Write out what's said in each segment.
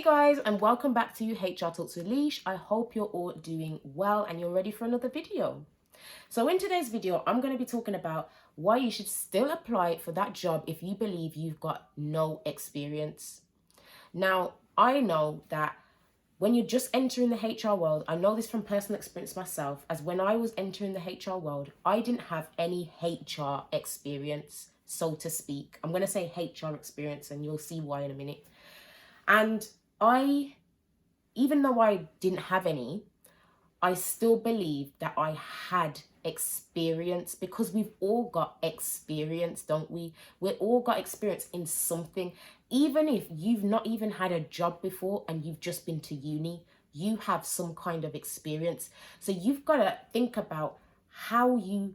Hey guys, and welcome back to HR Talks with Lish. I hope you're all doing well and you're ready for another video. So in today's video, I'm going to be talking about why you should still apply for that job if you believe you've got no experience. Now, I know that when you're just entering the HR world, I know this from personal experience myself, as when I was entering the HR world, I didn't have any HR experience, so to speak. I'm going to say HR experience and you'll see why in a minute. And even though I didn't have any, I still believe that I had experience, because we've all got experience, don't we? We've all got experience in something. Even if you've not even had a job before and you've just been to uni, you have some kind of experience. So you've got to think about how you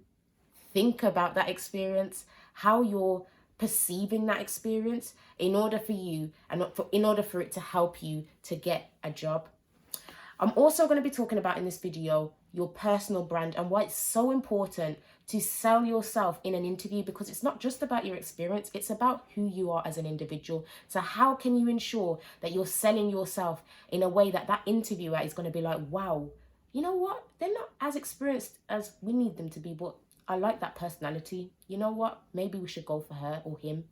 think about that experience, how you're perceiving that experience in order for you and in order for it to help you to get a job. I'm also going to be talking about in this video your personal brand and why it's so important to sell yourself in an interview, because it's not just about your experience, it's about who you are as an individual. So how can you ensure that you're selling yourself in a way that that interviewer is going to be like, wow, you know what, they're not as experienced as we need them to be, but I like that personality. You know what? Maybe we should go for her or him.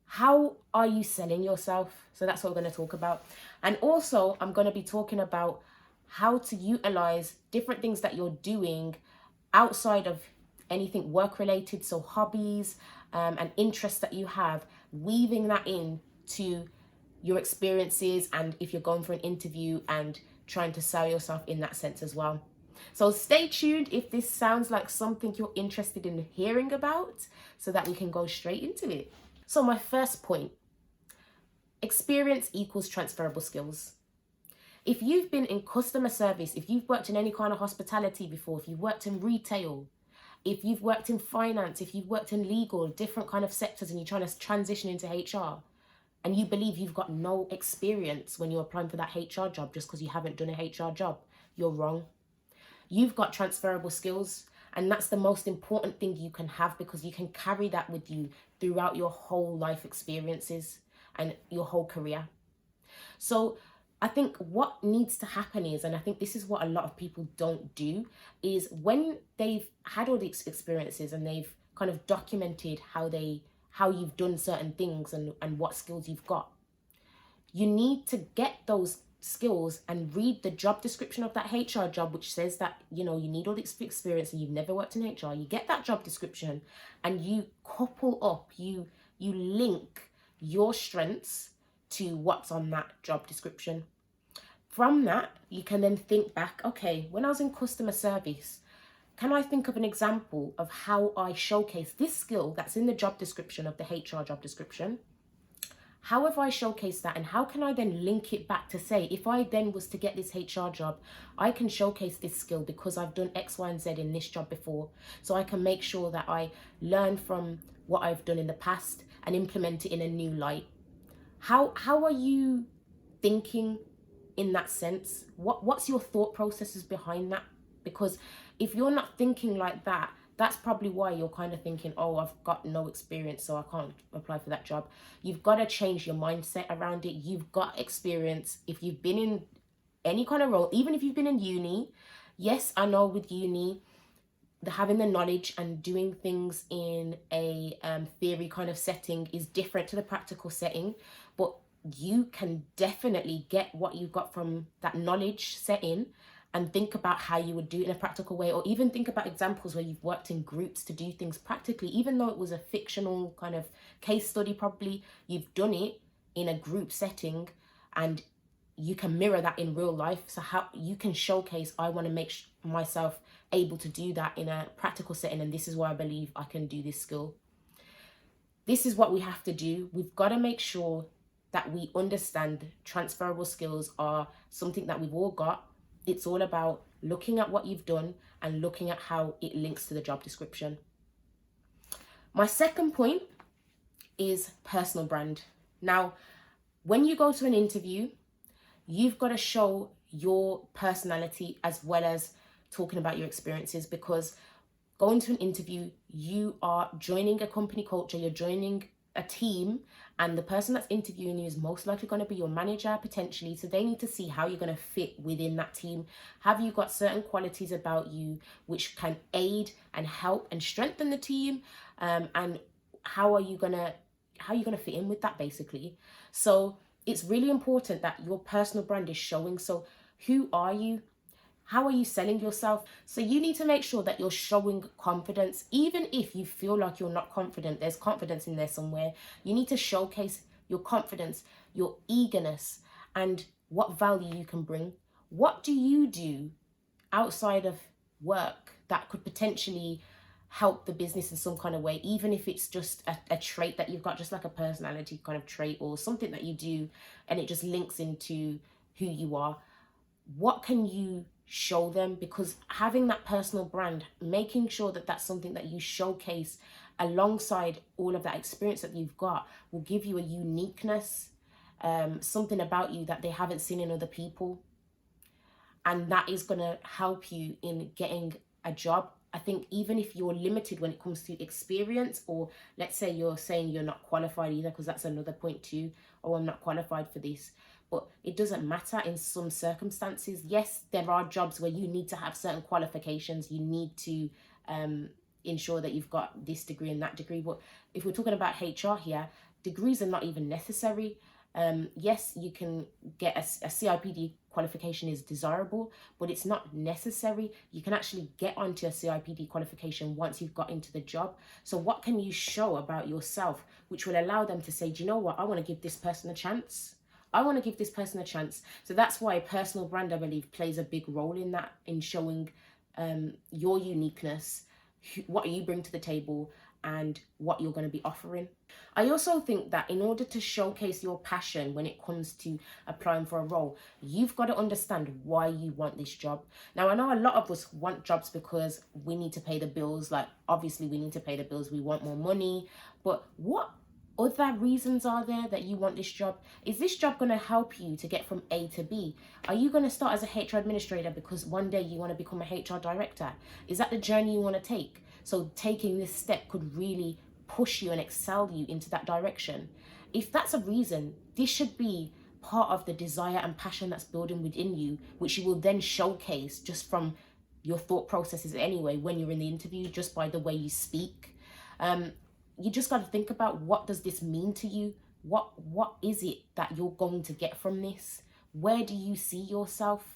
How are you selling yourself? So that's what we're going to talk about. And also, I'm going to be talking about how to utilize different things that you're doing outside of anything work related. So hobbies and interests that you have, weaving that in to your experiences, and if you're going for an interview and trying to sell yourself in that sense as well. So stay tuned if this sounds like something you're interested in hearing about, so that we can go straight into it. So my first point, experience equals transferable skills. If you've been in customer service, if you've worked in any kind of hospitality before, if you've worked in retail, if you've worked in finance, if you've worked in legal, different kind of sectors, and you're trying to transition into HR, and you believe you've got no experience when you're applying for that HR job just because you haven't done a HR job, you're wrong. You've got transferable skills, and that's the most important thing you can have, because you can carry that with you throughout your whole life experiences and your whole career. So I think what needs to happen is, and I think this is what a lot of people don't do, is when they've had all these experiences and they've kind of documented how you've done certain things and what skills you've got, you need to get those skills and read the job description of that HR job, which says that, you know, you need all this experience and you've never worked in HR. You get that job description and you couple up, you link your strengths to what's on that job description. From that, you can then think back, okay, when I was in customer service, can I think of an example of how I showcase this skill that's in the job description of the HR job description? How have I showcased that, and how can I then link it back to say, if I then was to get this HR job, I can showcase this skill because I've done X, Y, and Z in this job before. So I can make sure that I learn from what I've done in the past and implement it in a new light. How are you thinking in that sense? What's your thought processes behind that? Because if you're not thinking like that, that's probably why you're kind of thinking, oh, I've got no experience, so I can't apply for that job. You've got to change your mindset around it. You've got experience. If you've been in any kind of role, even if you've been in uni, yes, I know with uni, having the knowledge and doing things in a theory kind of setting is different to the practical setting, but you can definitely get what you got from that knowledge setting and think about how you would do it in a practical way, or even think about examples where you've worked in groups to do things practically. Even though it was a fictional kind of case study, probably you've done it in a group setting and you can mirror that in real life. So how you can showcase, I want to make myself able to do that in a practical setting, and this is why I believe I can do this skill. This is what we have to do. We've got to make sure that we understand transferable skills are something that we've all got. It's all about looking at what you've done and looking at how it links to the job description. My second point is personal brand. Now, when you go to an interview, you've got to show your personality as well as talking about your experiences, because going to an interview, you are joining a company culture, you're joining a team, and the person that's interviewing you is most likely going to be your manager potentially. So they need to see how you're going to fit within that team. Have you got certain qualities about you which can aid and help and strengthen the team? And how are you gonna fit in with that, basically? So it's really important that your personal brand is showing. So who are you? How are you selling yourself? So you need to make sure that you're showing confidence. Even if you feel like you're not confident, there's confidence in there somewhere. You need to showcase your confidence, your eagerness, and what value you can bring. What do you do outside of work that could potentially help the business in some kind of way, even if it's just a trait that you've got, just like a personality kind of trait or something that you do and it just links into who you are? What can you show them? Because having that personal brand, making sure that that's something that you showcase alongside all of that experience that you've got, will give you a uniqueness, something about you that they haven't seen in other people. And that is going to help you in getting a job. I think even if you're limited when it comes to experience, or let's say you're saying you're not qualified either, because that's another point too. Oh, I'm not qualified for this. But it doesn't matter in some circumstances. Yes, there are jobs where you need to have certain qualifications. You need to ensure that you've got this degree and that degree. But if we're talking about HR here, degrees are not even necessary. Yes, you can get a CIPD qualification is desirable, but it's not necessary. You can actually get onto a CIPD qualification once you've got into the job. So what can you show about yourself which will allow them to say, do you know what, I want to give this person a chance. I want to give this person a chance. So that's why personal brand, I believe, plays a big role in that, in showing your uniqueness, what you bring to the table, and what you're going to be offering. I also think that in order to showcase your passion when it comes to applying for a role, you've got to understand why you want this job. Now, I know a lot of us want jobs because we need to pay the bills. Like, obviously, we need to pay the bills. We want more money. But what other reasons are there that you want this job? Is this job going to help you to get from A to B? Are you going to start as a HR administrator because one day you want to become a HR director? Is that the journey you want to take? So taking this step could really push you and excel you into that direction. If that's a reason, this should be part of the desire and passion that's building within you, which you will then showcase just from your thought processes anyway when you're in the interview, just by the way you speak. You just got to think about, what does this mean to you? What is it that you're going to get from this? Where do you see yourself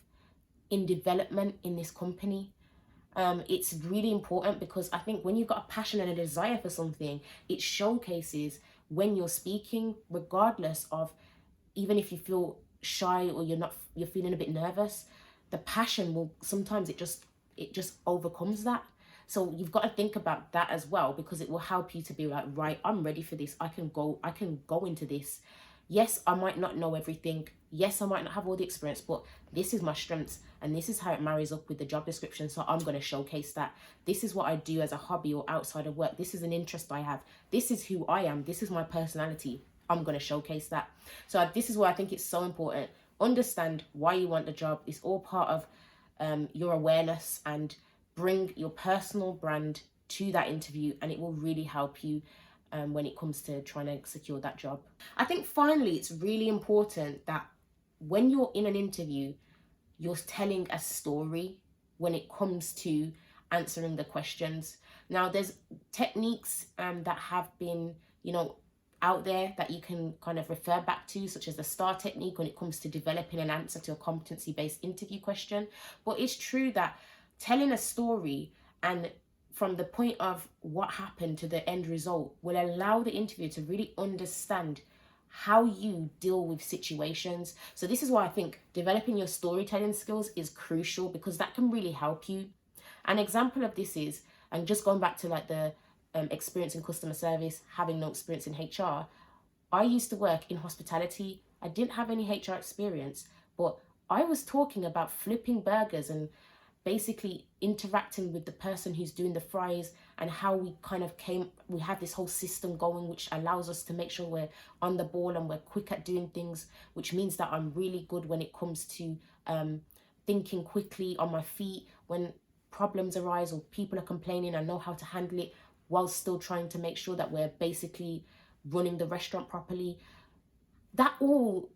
in development in this company? It's really important, because I think when you've got a passion and a desire for something, it showcases when you're speaking, regardless of, even if you feel shy or you're feeling a bit nervous, the passion will sometimes it just overcomes that. So you've got to think about that as well, because it will help you to be like, right, I'm ready for this. I can go into this. Yes, I might not know everything. Yes, I might not have all the experience, but this is my strengths and this is how it marries up with the job description. So I'm going to showcase that. This is what I do as a hobby or outside of work. This is an interest I have. This is who I am. This is my personality. I'm going to showcase that. So this is why I think it's so important. Understand why you want the job. It's all part of your awareness, and bring your personal brand to that interview, and it will really help you when it comes to trying to secure that job. I think finally, it's really important that when you're in an interview, you're telling a story when it comes to answering the questions. Now, there's techniques that have been, out there that you can kind of refer back to, such as the STAR technique when it comes to developing an answer to a competency-based interview question. But it's true that telling a story, and from the point of what happened to the end result, will allow the interviewer to really understand how you deal with situations. So this is why I think developing your storytelling skills is crucial, because that can really help you. An example of this is, and just going back to like the experience in customer service, having no experience in HR, I used to work in hospitality. I didn't have any HR experience, but I was talking about flipping burgers and basically interacting with the person who's doing the fries, and how we have this whole system going which allows us to make sure we're on the ball and we're quick at doing things, which means that I'm really good when it comes to thinking quickly on my feet when problems arise or people are complaining. I know how to handle it while still trying to make sure that we're basically running the restaurant properly. All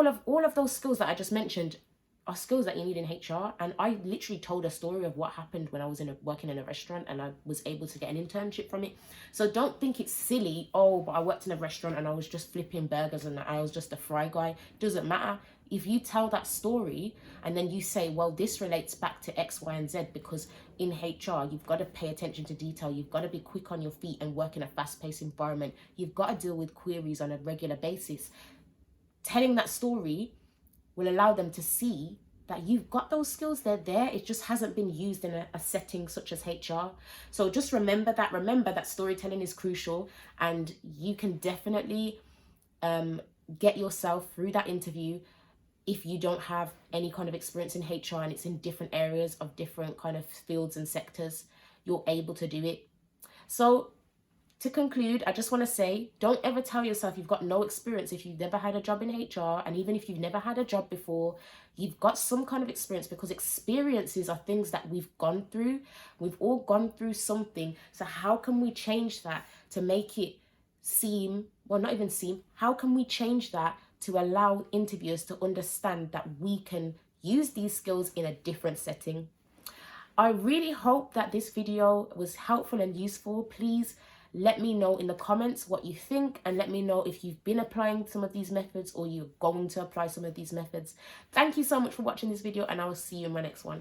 of those skills that I just mentioned are skills that you need in HR. And I literally told a story of what happened when I was working in a restaurant, and I was able to get an internship from it. So don't think it's silly. Oh, but I worked in a restaurant and I was just flipping burgers and I was just a fry guy. Doesn't matter. If you tell that story and then you say, well, this relates back to X, Y, and Z, because in HR, you've got to pay attention to detail. You've got to be quick on your feet and work in a fast-paced environment. You've got to deal with queries on a regular basis. Telling that story will allow them to see that you've got those skills. They're there. It just hasn't been used in a setting such as HR. So just remember that storytelling is crucial, and you can definitely get yourself through that interview. If you don't have any kind of experience in HR and it's in different areas of different kind of fields and sectors, you're able to do it. So to conclude, I just want to say, don't ever tell yourself you've got no experience if you've never had a job in HR. And even if you've never had a job before, you've got some kind of experience, because experiences are things that we've gone through. We've all gone through something. So how can we change that to make it seem, well, not even seem, how can we change that to allow interviewers to understand that we can use these skills in a different setting? I really hope that this video was helpful and useful. Please let me know in the comments what you think, and let me know if you've been applying some of these methods or you're going to apply some of these methods. Thank you so much for watching this video, and I will see you in my next one.